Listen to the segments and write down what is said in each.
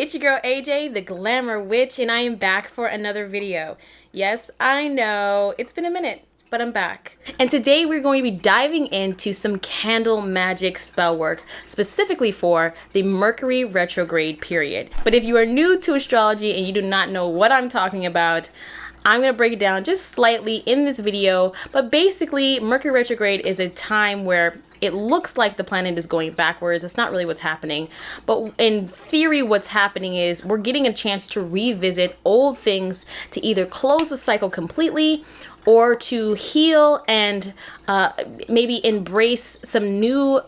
It's your girl AJ, the Glamour Witch, and I am back for another video. Yes, I know, it's been a minute, but I'm back. And today we're going to be diving into some candle magic spell work, specifically for the Mercury retrograde period. But if you are new to astrology and you do not know what I'm talking about, I'm going to break it down just slightly in this video. But basically, Mercury retrograde is a time where it looks like the planet is going backwards. It's not really what's happening. But in theory, what's happening is we're getting a chance to revisit old things to either close the cycle completely or to heal and maybe embrace some new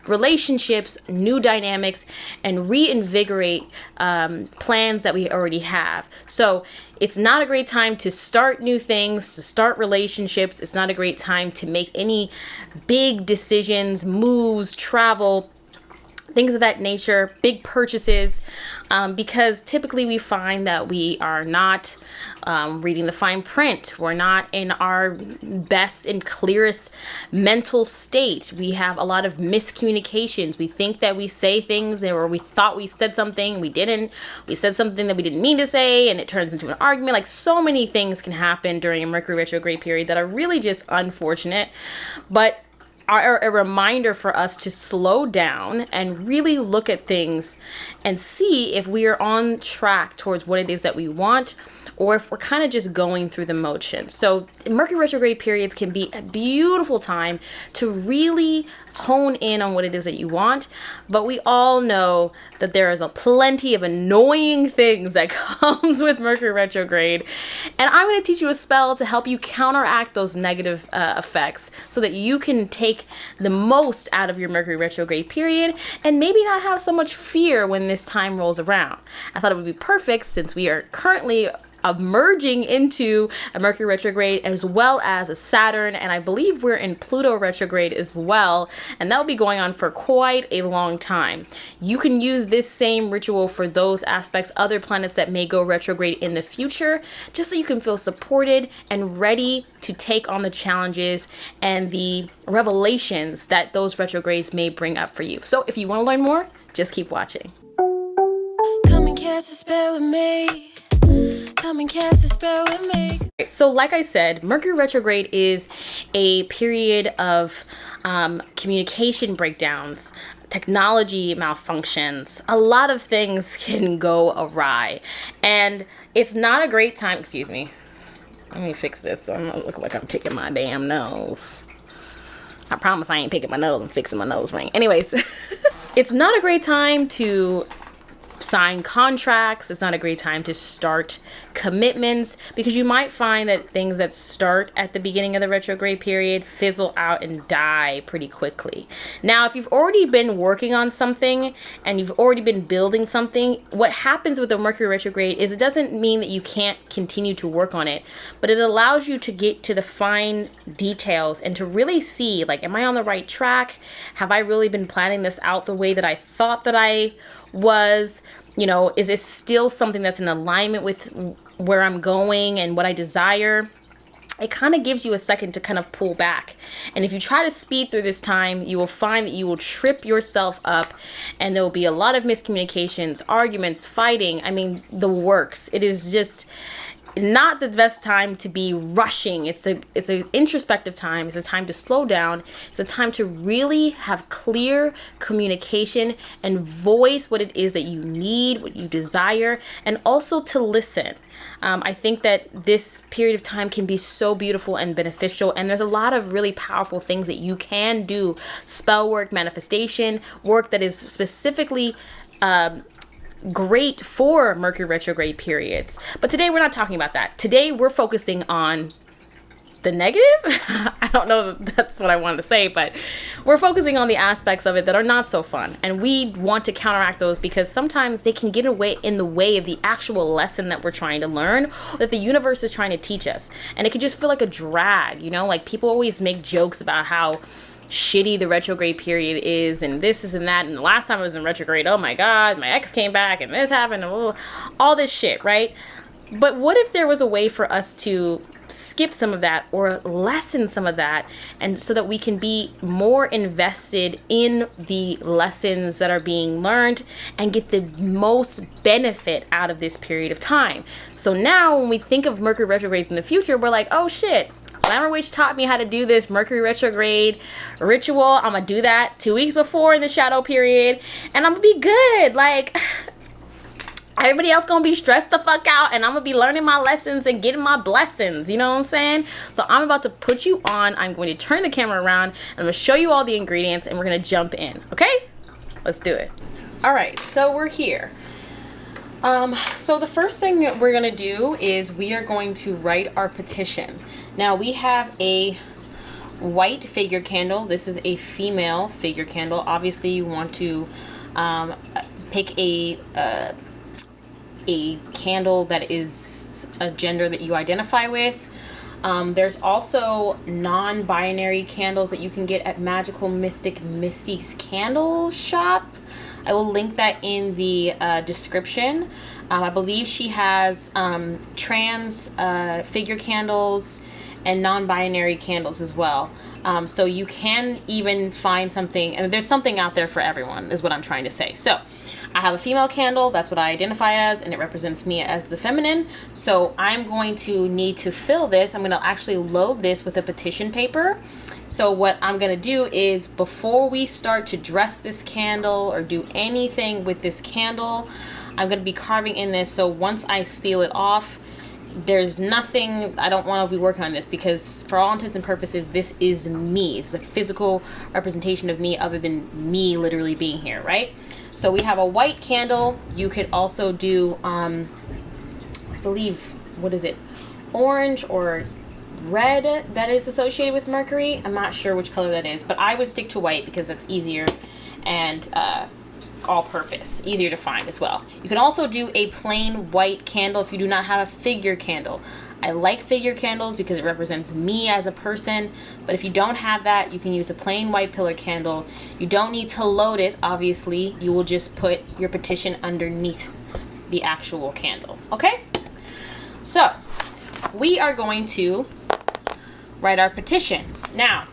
relationships, new dynamics, and reinvigorate plans that we already have. So it's not a great time to start new things, to start relationships. It's not a great time to make any big decisions, moves, travel, things of that nature, big purchases, because typically we find that we are not reading the fine print. We're not in our best and clearest mental state. We have a lot of miscommunications. We think that we say things, or we thought we said something, we didn't. We said something that we didn't mean to say, and it turns into an argument. Like, so many things can happen during a Mercury retrograde period that are really just unfortunate, but are a reminder for us to slow down and really look at things and see if we are on track towards what it is that we want, or if we're kind of just going through the motions. So Mercury retrograde periods can be a beautiful time to really hone in on what it is that you want. But we all know that there is a plenty of annoying things that comes with Mercury retrograde. And I'm going to teach you a spell to help you counteract those negative effects so that you can take the most out of your Mercury retrograde period and maybe not have so much fear when this time rolls around. I thought it would be perfect since we are currently merging into a Mercury retrograde as well as a Saturn, and I believe we're in Pluto retrograde as well, and that will be going on for quite a long time. You can use this same ritual for those aspects, other planets that may go retrograde in the future, just so you can feel supported and ready to take on the challenges and the revelations that those retrogrades may bring up for you. So if you want to learn more, just keep watching. Come and cast a spell with me. Come and cast a spell with me. So like I said, Mercury retrograde is a period of communication breakdowns, technology malfunctions. A lot of things can go awry, and it's not a great time. Excuse me. Let me fix this so I'm not looking like I'm picking my damn nose. I promise I ain't picking my nose. I'm fixing my nose ring. Anyways, it's not a great time to sign contracts. It's not a great time to start commitments, because you might find that things that start at the beginning of the retrograde period fizzle out and die pretty quickly. Now, if you've already been working on something and you've already been building something, what happens with the Mercury retrograde is it doesn't mean that you can't continue to work on it, but it allows you to get to the fine details and to really see, like, am I on the right track? Have I really been planning this out the way that I thought that I was? You know, is this still something that's in alignment with where I'm going and what I desire? It kind of gives you a second to kind of pull back. And if you try to speed through this time, you will find that you will trip yourself up, and there will be a lot of miscommunications, arguments, fighting. I mean, the works. It is just not the best time to be rushing. It's an introspective time. It's a time to slow down. It's a time to really have clear communication and voice what it is that you need, what you desire, and also to listen. I think that this period of time can be so beautiful and beneficial, and there's a lot of really powerful things that you can do. Spell work, manifestation, work that is specifically great for Mercury retrograde periods. But today we're not talking about that. Today we're focusing on the negative. I don't know if that's what I wanted to say, but we're focusing on the aspects of it that are not so fun, and we want to counteract those because sometimes they can get in the way of the actual lesson that we're trying to learn, that the universe is trying to teach us, and it can just feel like a drag. You know, like, people always make jokes about how shitty the retrograde period is, and this is and that, and the last time I was in retrograde, oh my god, my ex came back and this happened, and all this shit, right? But what if there was a way for us to skip some of that or lessen some of that, and so that we can be more invested in the lessons that are being learned and get the most benefit out of this period of time? So now when we think of Mercury retrogrades in the future, we're like, oh shit, Glamour Witch taught me how to do this Mercury retrograde ritual. I'm gonna do that 2 weeks before in the shadow period, and I'm gonna be good. Like, everybody else gonna be stressed the fuck out, and I'm gonna be learning my lessons and getting my blessings. You know what I'm saying? So I'm about to put you on. I'm going to turn the camera around, and I'm gonna show you all the ingredients, and we're gonna jump in. Okay? Let's do it. All right, so we're here. So the first thing that we're gonna do is we are going to write our petition. Now we have a white figure candle. This is a female figure candle. Obviously you want to pick a candle that is a gender that you identify with. There's also non-binary candles that you can get at Magical Mystic Misty's candle shop. I will link that in the description. I believe she has trans figure candles and non-binary candles as well. So you can even find something, and there's something out there for everyone is what I'm trying to say. So I have a female candle, that's what I identify as, and it represents me as the feminine. So I'm going to need to fill this. I'm gonna actually load this with a petition paper. So what I'm gonna do is, before we start to dress this candle or do anything with this candle, I'm gonna be carving in this. So once I seal it off, there's nothing, I don't want to be working on this, because for all intents and purposes, this is me. It's a physical representation of me, other than me literally being here, right? So we have a white candle. You could also do, I believe, what is it? Orange or red that is associated with Mercury. I'm not sure which color that is, but I would stick to white because that's easier and all-purpose, easier to find as well. You can also do a plain white candle if you do not have a figure candle. I like figure candles because it represents me as a person, but if you don't have that, you can use a plain white pillar candle. You don't need to load it, obviously. You will just put your petition underneath the actual candle, okay? So we are going to write our petition. Now,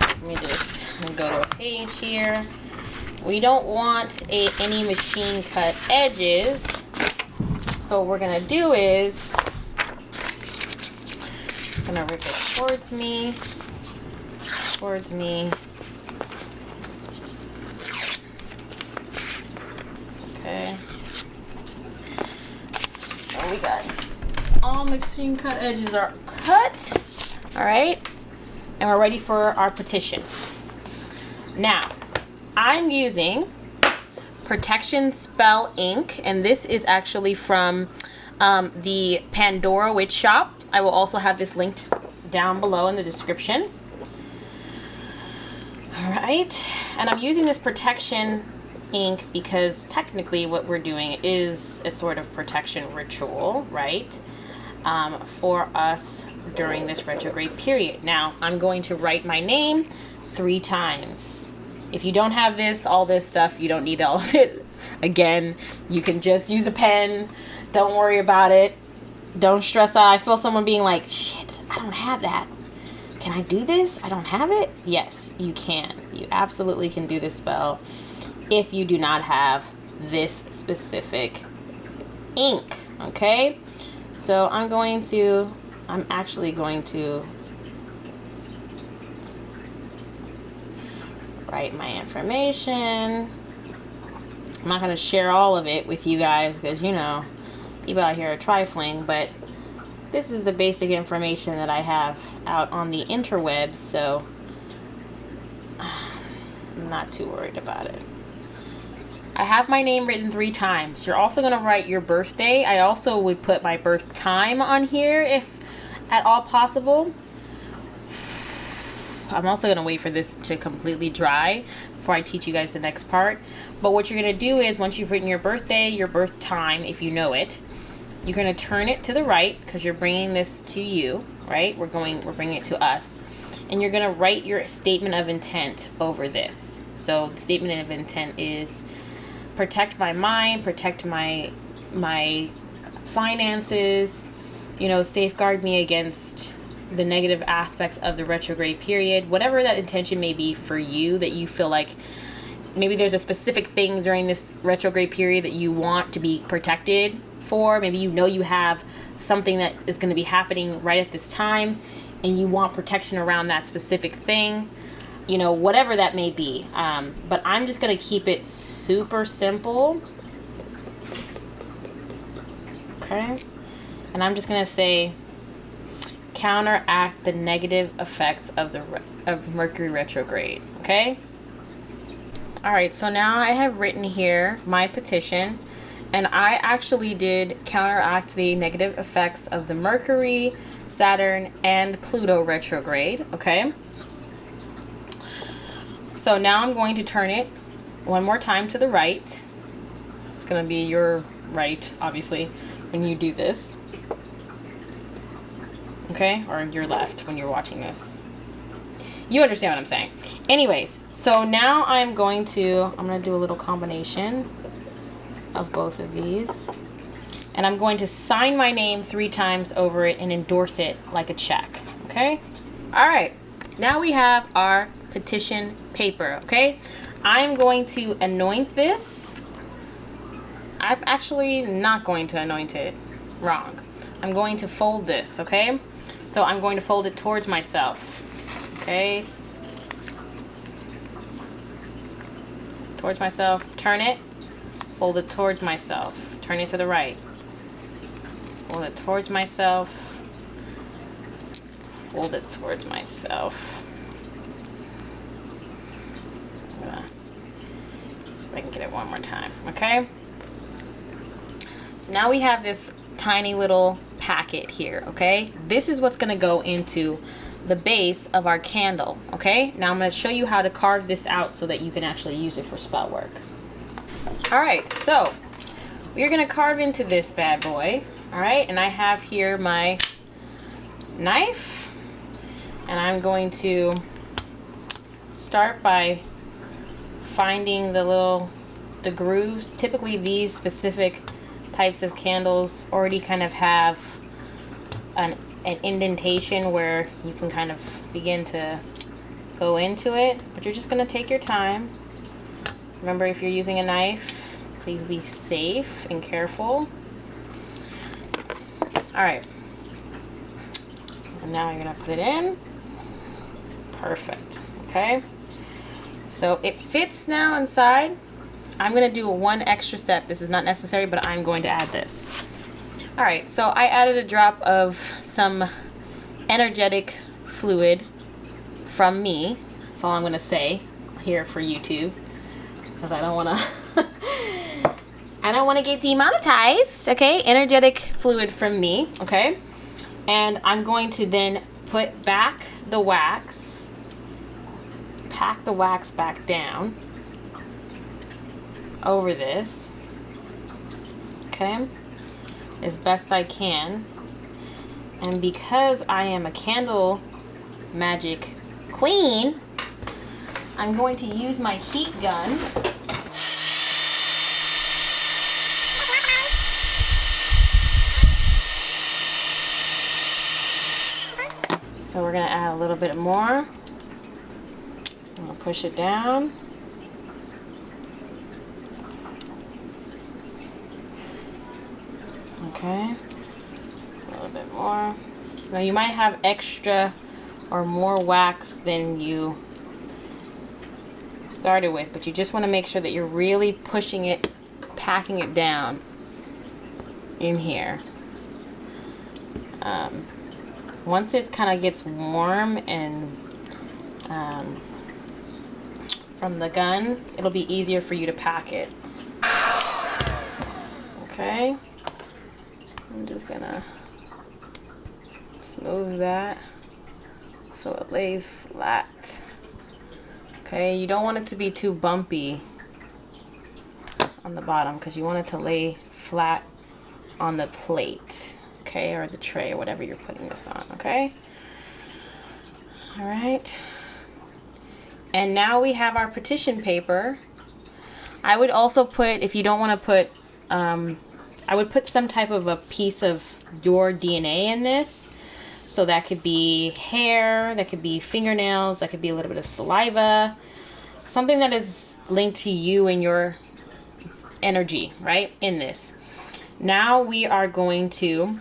let me just go to a page here. We don't want any machine cut edges. So what we're gonna do is, I'm gonna rip it towards me. Okay. Oh, we got all machine cut edges are cut. All right, and we're ready for our petition. Now, I'm using Protection Spell ink, and this is actually from the Pandora Witch Shop. I will also have this linked down below in the description. All right, and I'm using this protection ink because technically what we're doing is a sort of protection ritual, right, for us during this retrograde period. Now, I'm going to write my name 3 times. If you don't have this, all this stuff, you don't need all of it. Again, you can just use a pen. Don't worry about it. Don't stress out. I feel someone being like, shit, I don't have that. Can I do this? I don't have it? Yes, you can. You absolutely can do this spell if you do not have this specific ink, okay? So I'm actually going to write my information. I'm not going to share all of it with you guys because, you know, people out here are trifling, but this is the basic information that I have out on the interwebs, so I'm not too worried about it. I have my name written 3 times. You're also going to write your birthday. I also would put my birth time on here if at all possible. I'm also going to wait for this to completely dry before I teach you guys the next part. But what you're going to do is, once you've written your birthday, your birth time, if you know it, you're going to turn it to the right because you're bringing this to you, right? We're bringing it to us. And you're going to write your statement of intent over this. So the statement of intent is protect my mind, protect my finances, you know, safeguard me against the negative aspects of the retrograde period, whatever that intention may be for you, that you feel like maybe there's a specific thing during this retrograde period that you want to be protected for. Maybe you know you have something that is going to be happening right at this time and you want protection around that specific thing, you know, whatever that may be. But I'm just going to keep it super simple. Okay. And I'm just going to say, counteract the negative effects of Mercury retrograde. Okay. All right. So now I have written here my petition, and I actually did counteract the negative effects of the Mercury, Saturn, and Pluto retrograde. Okay. So now I'm going to turn it one more time to the right. It's going to be your right, obviously, when you do this. Okay, or your left when you're watching this. You understand what I'm saying. Anyways, so now I'm going to do a little combination of both of these. And I'm going to sign my name 3 times over it and endorse it like a check. Okay? All right. Now we have our petition paper. Okay? I'm going to anoint this. I'm actually not going to anoint it. Wrong. I'm going to fold this. Okay? So I'm going to fold it towards myself. Okay. Towards myself. Turn it. Fold it towards myself. Turn it to the right. Fold it towards myself. Fold it towards myself. I'm gonna see if I can get it one more time. Okay. So now we have this tiny little packet here. Okay. This is what's going to go into the base of our candle. Okay. Now I'm going to show you how to carve this out so that you can actually use it for spell work. All right. So we're going to carve into this bad boy. All right. And I have here my knife, and I'm going to start by finding the grooves. Typically these specific types of candles already kind of have an indentation where you can kind of begin to go into it, but you're just going to take your time. Remember, if you're using a knife, please be safe and careful. All right, and now you're going to put it in. Perfect. Okay, so it fits now inside. I'm going to do one extra step. This is not necessary, but I'm going to add this. All right, so I added a drop of some energetic fluid from me. That's all I'm going to say here for YouTube, because I don't want to I don't want to get demonetized. Okay, energetic fluid from me. Okay, and I'm going to then put back the wax, pack the wax back down over this, okay, as best I can. And because I am a candle magic queen, I'm going to use my heat gun so we're gonna add a little bit more. I'm gonna push it down. Okay, a little bit more. Now you might have extra or more wax than you started with, but you just want to make sure that you're really pushing it, packing it down in here. Once it kind of gets warm and from the gun, it'll be easier for you to pack it. Okay. I'm just gonna smooth that so it lays flat. Okay, you don't want it to be too bumpy on the bottom because you want it to lay flat on the plate, okay, or the tray or whatever you're putting this on. Okay, all right, and now we have our petition paper. I would also put, if you don't want to put I would put some type of a piece of your DNA in this. So that could be hair, that could be fingernails, that could be a little bit of saliva, something that is linked to you and your energy, right, in this. Now we are going to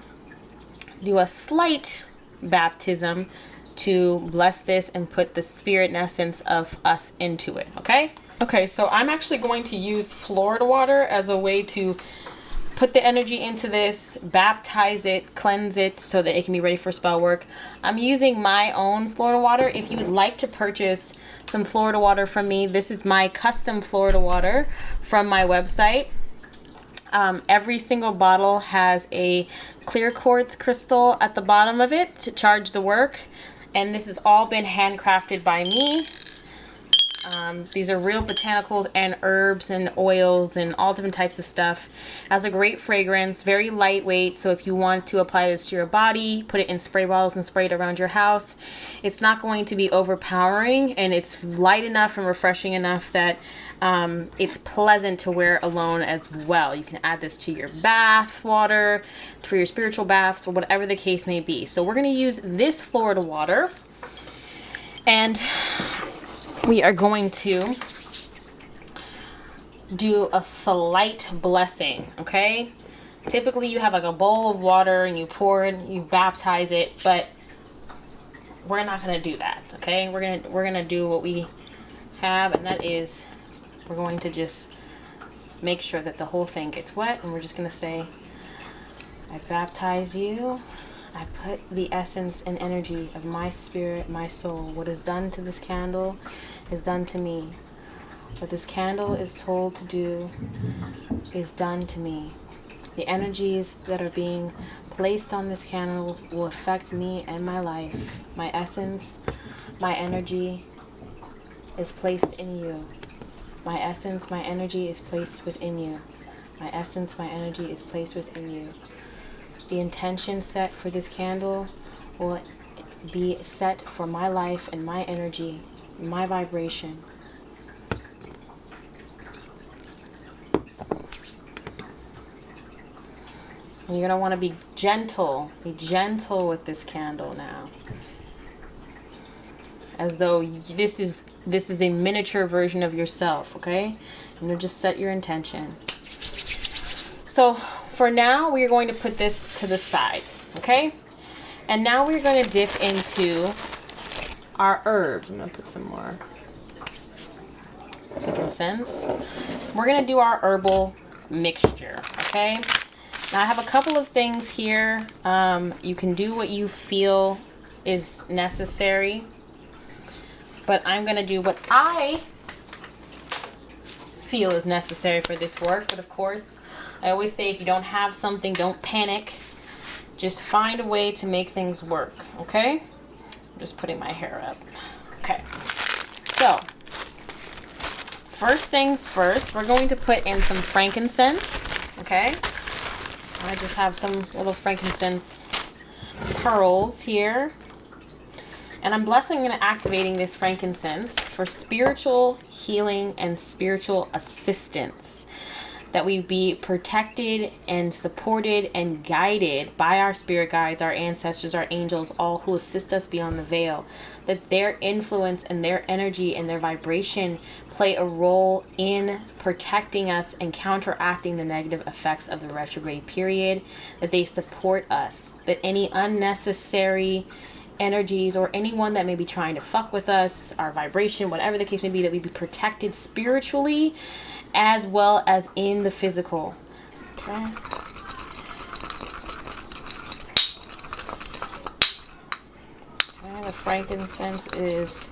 do a slight baptism to bless this and put the spirit and essence of us into it, okay? Okay, so I'm actually going to use Florida water as a way to put the energy into this, baptize it, cleanse it so that it can be ready for spell work. I'm using my own Florida water. If you would like to purchase some Florida water from me, this is my custom Florida water from my website. Every single bottle has a clear quartz crystal at the bottom of it to charge the work. And this has all been handcrafted by me. These are real botanicals and herbs and oils and all different types of stuff. It has a great fragrance, very lightweight. So if you want to apply this to your body, put it in spray bottles and spray it around your house. It's not going to be overpowering, and it's light enough and refreshing enough that it's pleasant to wear alone as well. You can add this to your bath water, for your spiritual baths, or whatever the case may be. So we're going to use this Florida water, and we are going to do a slight blessing, okay? Typically you have like a bowl of water and you pour it, you baptize it, but we're not going to do that, okay? We're going to do what we have, and that is we're going to just make sure that the whole thing gets wet, and we're just going to say, I baptize you. I put the essence and energy of my spirit, my soul. What is done to this candle is done to me. What this candle is told to do is done to me. The energies that are being placed on this candle will affect me and my life. My essence, my energy is placed in you. My essence, my energy is placed within you. My essence, my energy is placed within you. The intention set for this candle will be set for my life and my energy, my vibration. And you're going to want to be gentle with this candle now. As though this is a miniature version of yourself, okay? And you'll just set your intention. So for now, we are going to put this to the side, okay? And now we're going to dip into our herbs. I'm going to put some more frankincense. We're going to do our herbal mixture, okay? Now I have a couple of things here. You can do what you feel is necessary, but I'm going to do what I feel is necessary for this work. But of course, I always say if you don't have something, don't panic. Just find a way to make things work, okay? I'm just putting my hair up. Okay. So, first things first, we're going to put in some frankincense, okay? I just have some little frankincense pearls here. And I'm blessing and activating this frankincense for spiritual healing and spiritual assistance. That we be protected and supported and guided by our spirit guides, our ancestors, our angels, all who assist us beyond the veil. That their influence and their energy and their vibration play a role in protecting us and counteracting the negative effects of the retrograde period. That they support us. That any unnecessary energies or anyone that may be trying to fuck with us, our vibration, whatever the case may be, that we be protected spiritually as well as in the physical. Okay. Okay, the frankincense is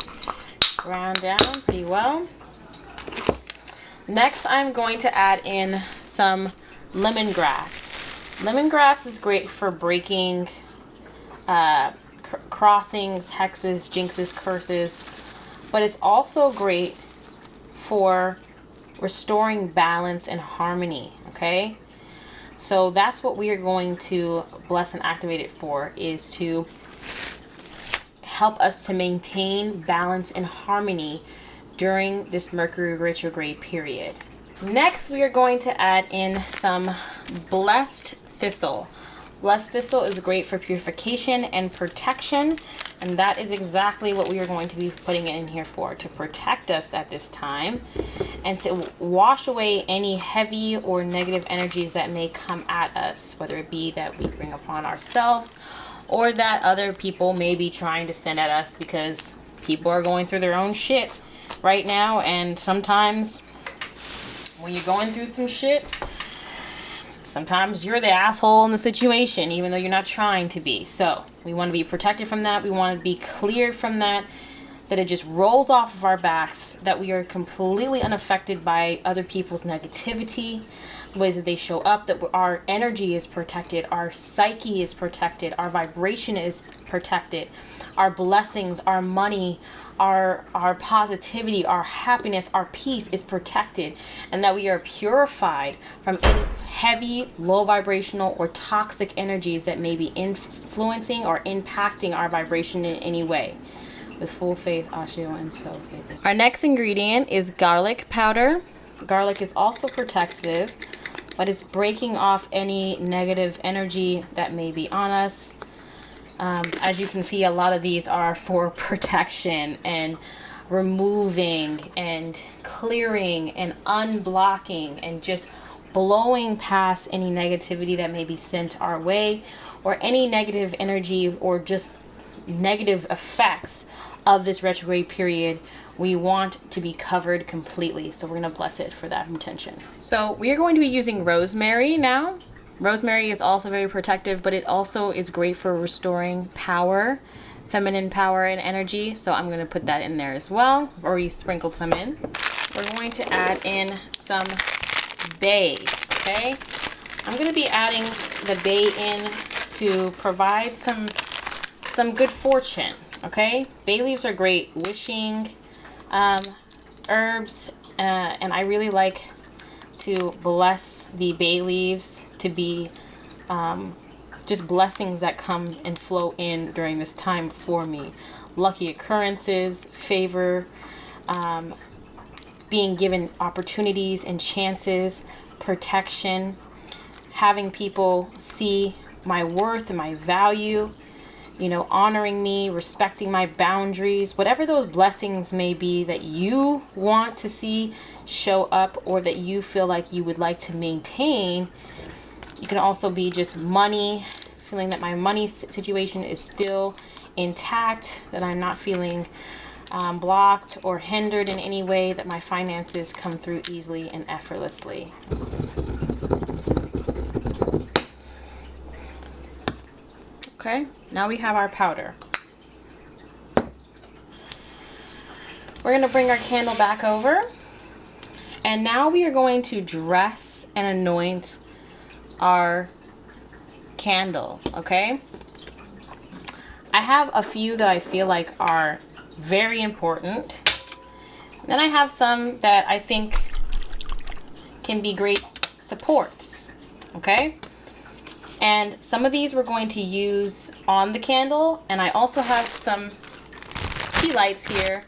ground down pretty well. Next, I'm going to add in some lemongrass. Lemongrass is great for breaking crossings, hexes, jinxes, curses, but it's also great for restoring balance and harmony, okay? So that's what we are going to bless and activate it for, is to help us to maintain balance and harmony during this Mercury retrograde period. Next, Next, we are going to add in some Blessed Thistle. Blessed Thistle is great for purification and protection, and that is exactly what we are going to be putting it in here for, to protect us at this time and to wash away any heavy or negative energies that may come at us, whether it be that we bring upon ourselves or that other people may be trying to send at us, because people are going through their own shit right now, and sometimes when you're going through some shit, sometimes you're the asshole in the situation, even though you're not trying to be. So we want to be protected from that. We want to be cleared from that, that it just rolls off of our backs, that we are completely unaffected by other people's negativity, the ways that they show up, that our energy is protected, our psyche is protected, our vibration is protected, our blessings, our money, our positivity, our happiness, our peace is protected, and that we are purified from any heavy, low vibrational or toxic energies that may be influencing or impacting our vibration in any way. With full faith, Ashio, and so. Our next ingredient is garlic powder. Garlic is also protective, but it's breaking off any negative energy that may be on us. As you can see, a lot of these are for protection and removing and clearing and unblocking and just blowing past any negativity that may be sent our way, or any negative energy or just negative effects of this retrograde period. We want to be covered completely, so we're going to bless it for that intention. So we are going to be using rosemary now. Rosemary is also very protective, but it also is great for restoring power, feminine power and energy. So I'm going to put that in there as well. I've already sprinkled some in. We're going to add in some bay, okay? I'm going to be adding the bay in to provide some good fortune, okay? Bay leaves are great wishing herbs, and I really like to bless the bay leaves to be just blessings that come and flow in during this time for me. Lucky occurrences, favor, being given opportunities and chances, protection, having people see my worth and my value, you know, honoring me, respecting my boundaries, whatever those blessings may be that you want to see show up or that you feel like you would like to maintain. You can also be just money, feeling that my money situation is still intact, that I'm not feeling blocked or hindered in any way, that my finances come through easily and effortlessly. Okay, now we have our powder. We're going to bring our candle back over, and now we are going to dress and anoint our candle, okay? I have a few that I feel like are very important. Then I have some that I think can be great supports, okay? And some of these we're going to use on the candle, and I also have some tea lights here,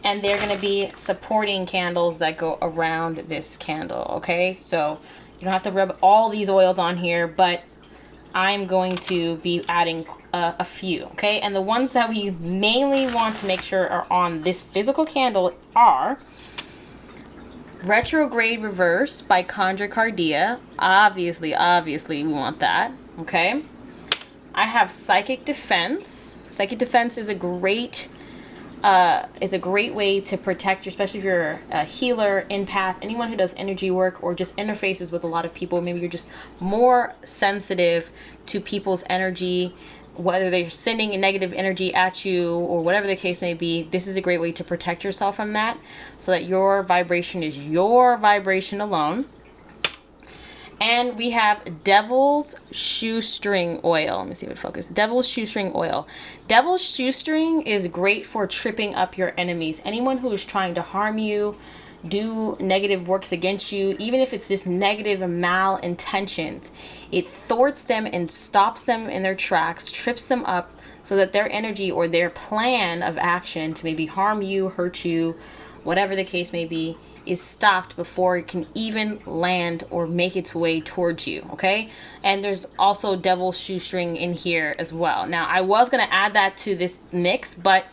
and they're going to be supporting candles that go around this candle, okay? So you don't have to rub all these oils on here, but I'm going to be adding a few, okay? And the ones that we mainly want to make sure are on this physical candle are Retrograde Reverse by Conjure Cardia. Obviously, we want that, okay? I have Psychique Defense. Psychique Defense is a great way to protect you, especially if you're a healer, empath, anyone who does energy work or just interfaces with a lot of people. Maybe you're just more sensitive to people's energy, whether they're sending a negative energy at you or whatever the case may be. This is a great way to protect yourself from that, so that your vibration is your vibration alone. And we have Devil's Shoestring Oil. Let me see if it focuses. Devil's Shoestring Oil. Devil's Shoestring is great for tripping up your enemies. Anyone who is trying to harm you, do negative works against you, even if it's just negative malintentions, it thwarts them and stops them in their tracks, trips them up, so that their energy or their plan of action to maybe harm you, hurt you, whatever the case may be, is stopped before it can even land or make its way towards you, okay? And there's also Devil's Shoestring in here as well. Now, I was going to add that to this mix, but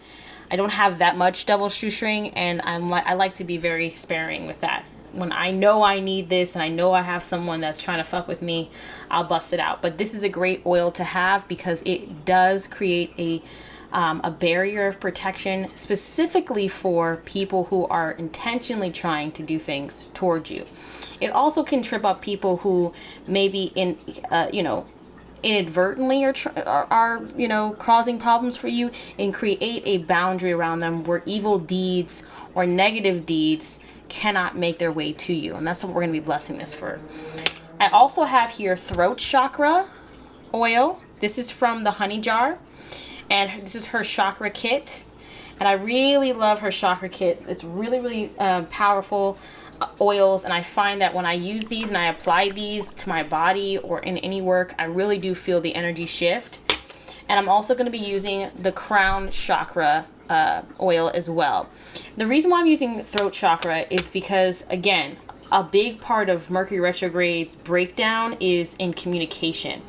I don't have that much Devil's Shoestring, and I like to be very sparing with that. When I know I need this and I know I have someone that's trying to fuck with me, I'll bust it out. But this is a great oil to have because it does create a barrier of protection specifically for people who are intentionally trying to do things towards you. It also can trip up people who maybe inadvertently are causing problems for you, and create a boundary around them where evil deeds or negative deeds cannot make their way to you. And that's what we're going to be blessing this for. I also have here throat chakra oil. This is from the honey jar, and this is her chakra kit, and I really love her chakra kit. It's really powerful oils, and I find that when I use these and I apply these to my body or in any work, I really do feel the energy shift. And I'm also going to be using the crown chakra oil as well. The reason why I'm using throat chakra is because, again, a big part of Mercury retrograde's breakdown is in communication,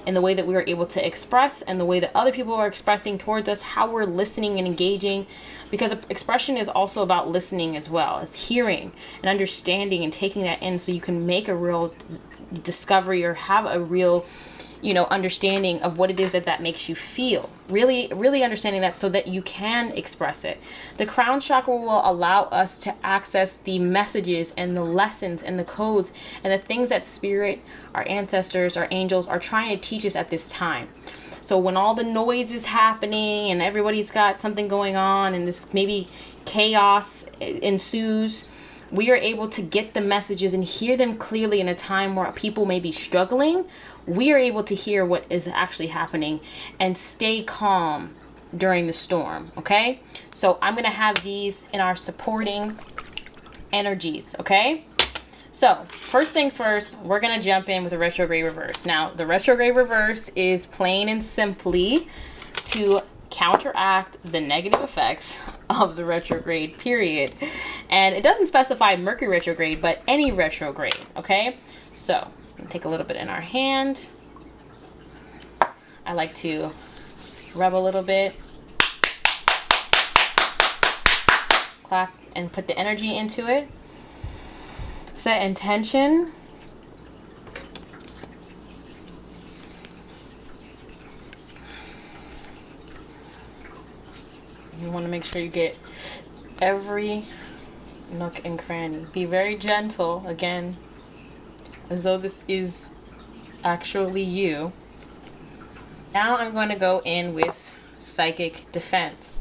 in the way that we are able to express and the way that other people are expressing towards us, how we're listening and engaging, because expression is also about listening as well as hearing and understanding and taking that in so you can make a real discovery or have a real understanding of what it is that makes you feel. Really understanding that so that you can express it. The crown chakra will allow us to access the messages and the lessons and the codes and the things that spirit, our ancestors, our angels are trying to teach us at this time. So when all the noise is happening and everybody's got something going on and this maybe chaos ensues, we are able to get the messages and hear them clearly in a time where people may be struggling. We are able to hear what is actually happening and stay calm during the storm, okay? So I'm going to have these in our supporting energies, okay? So first things first, we're going to jump in with the Retrograde Reverse. Now, the Retrograde Reverse is plain and simply to counteract the negative effects of the retrograde period. And it doesn't specify Mercury retrograde, but any retrograde, okay? So take a little bit in our hand. I like to rub a little bit, clap, and put the energy into it. Set intention. You want to make sure you get every nook and cranny. Be very gentle, again, as though this is actually you. Now I'm going to go in with Psychique Defense.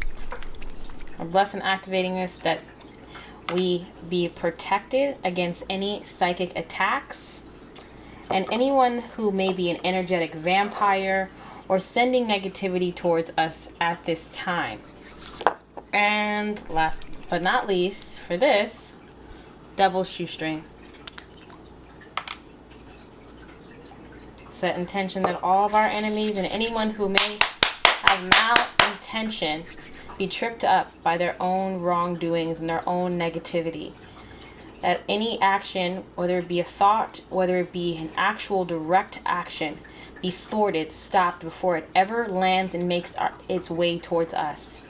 I'm blessed and activating this that we be protected against any psychic attacks and anyone who may be an energetic vampire or sending negativity towards us at this time. And last but not least, for this, Devil's Shoestring. Set intention that all of our enemies and anyone who may have malintention be tripped up by their own wrongdoings and their own negativity. That any action, whether it be a thought, whether it be an actual direct action, be thwarted, stopped before it ever lands and makes its way towards us.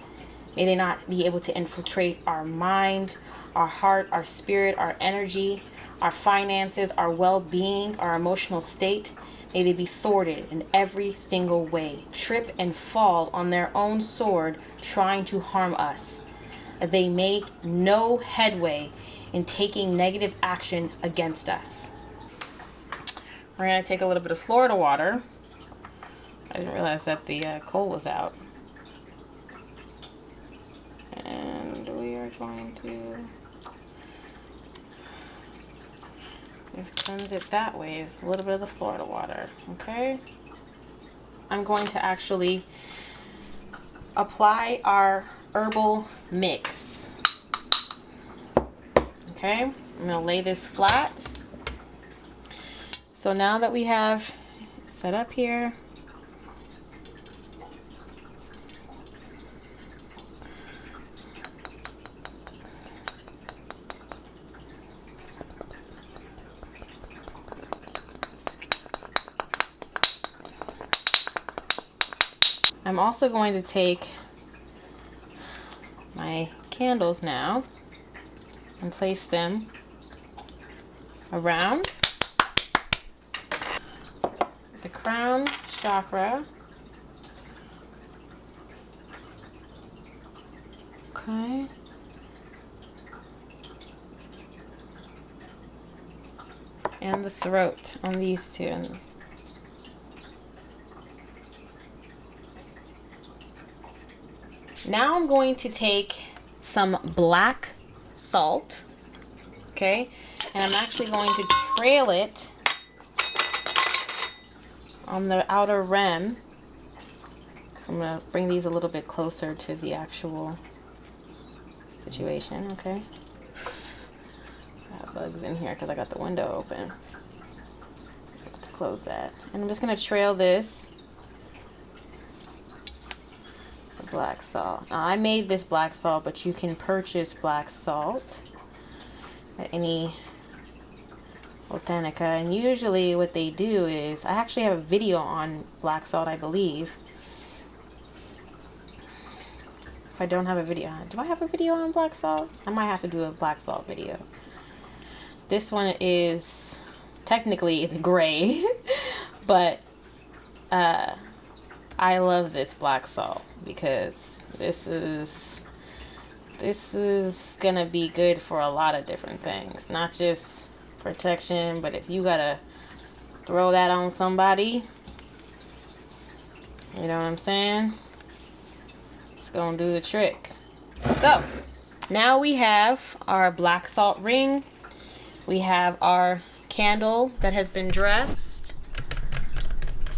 May they not be able to infiltrate our mind, our heart, our spirit, our energy, our finances, our well-being, our emotional state. May they be thwarted in every single way, trip and fall on their own sword, trying to harm us. They make no headway in taking negative action against us. We're going to take a little bit of Florida water. I didn't realize that the coal was out. And we are going to just cleanse it that way with a little bit of the Florida water, okay? I'm going to actually apply our herbal mix. Okay, I'm going to lay this flat. So now that we have it set up here, I'm also going to take my candles now and place them around the crown chakra. Okay. And the throat on these two. Now I'm going to take some black salt, okay, and I'm actually going to trail it on the outer rim. So I'm going to bring these a little bit closer to the actual situation, okay. Got bugs in here because I got the window open. Have to close that. And I'm just going to trail this black salt. I made this black salt, but you can purchase black salt at any Botanica. And usually what they do is, I actually have a video on black salt, I believe. If I don't have a video, do I have a video on black salt? I might have to do a black salt video. This one is, technically it's gray, but I love this black salt because this is gonna be good for a lot of different things, not just protection, but if you gotta throw that on somebody, you know what I'm saying, it's gonna do the trick. So now we have our black salt ring, we have our candle that has been dressed,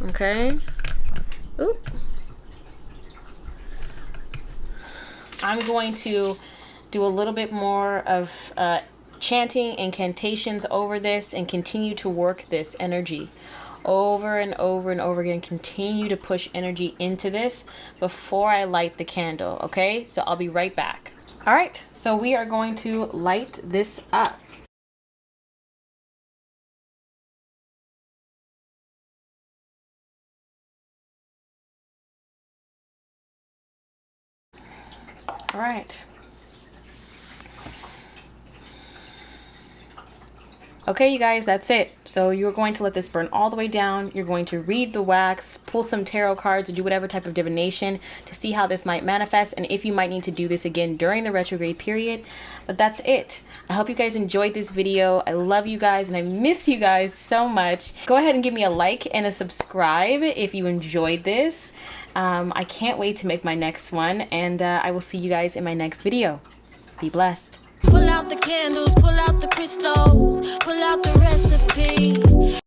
okay. Oop. I'm going to do a little bit more of chanting incantations over this and continue to work this energy over and over and over again. Continue to push energy into this before I light the candle, okay? So I'll be right back. All right, so we are going to light this up. All right. Okay, you guys, that's it. So you're going to let this burn all the way down. You're going to read the wax, pull some tarot cards, or do whatever type of divination to see how this might manifest and if you might need to do this again during the retrograde period. But that's it. I hope you guys enjoyed this video. I love you guys and I miss you guys so much. Go ahead and give me a like and a subscribe if you enjoyed this. I can't wait to make my next one, and I will see you guys in my next video. Be blessed. Pull out the candles, pull out the crystals, pull out the recipe.